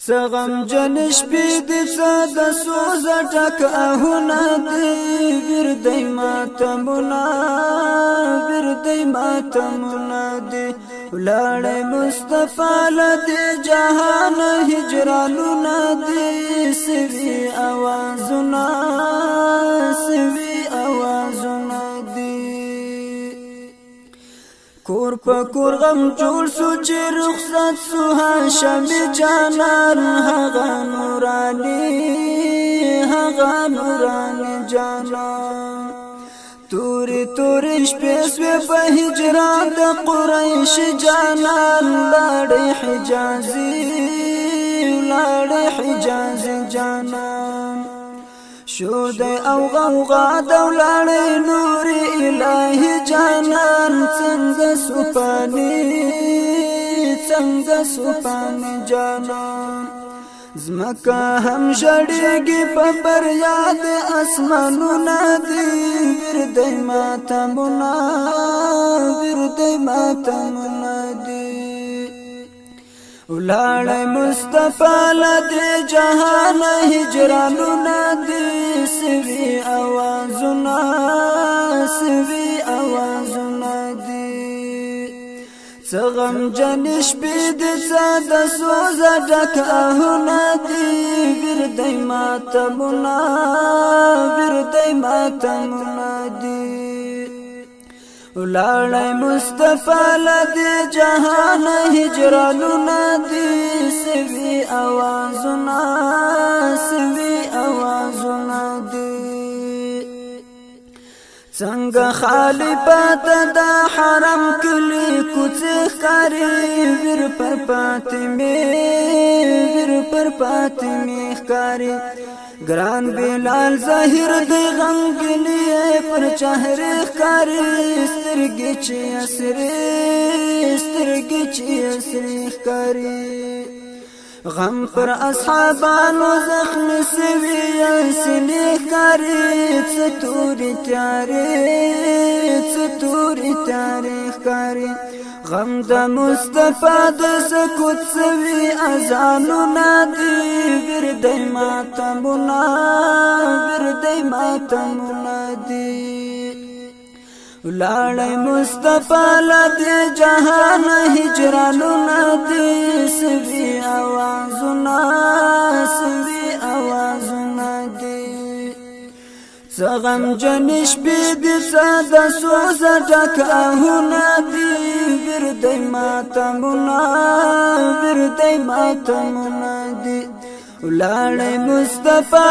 سغم جنش بید ساد سوز ټک اهونه دی ګردی ماتمونه ګردی ماتمونه دی ولړ مصطفی لدی جهان هجرانونه دی سوي اوازونه سوي اوازونه کور په کور غم جوړ سو چې رخصت سو هاشم جانان هغه نورانی جانان توري توري شپې سوې په هجران د قریش جانان لاړې حجازي جانان شو دی او غوغا دولړې نور الهي جانان څنګه سپانی جانان زمکا هم جړېږي په بریاد اسمانونه دی ګردی ماتمونه دی ولاړ مصطفی لدی جهان هجرانونه دی سوي اوازونه دی سغم جنش بید ساد سوز ډک اهونه دی ګردی ماتمونه دی ولاړ مصطفی لدی جهان هجرانونه دی سوي اوازونه دی څنګه خالی پات د حرم کلی کوڅه ښکاری ور پر پاتمه ښکاری ګران بلال ظاهر دی غمګنی پر چهره ښکاری سترګې چې اسری ښکاری غم پر اصحابانو زخم سوي سنې ښکاری ستوري تیارې ښکاری غم د مصطفی د سکوت سوي اذانونه دی ګردی ماتمونه دی ولاړ مصطفی لدی جهان هجرانونه دی سوي اوازونه دی سغم جنش بید ساد سوز ټک اهونه دی ګردی ماتمونه دی ولاړ مصطفی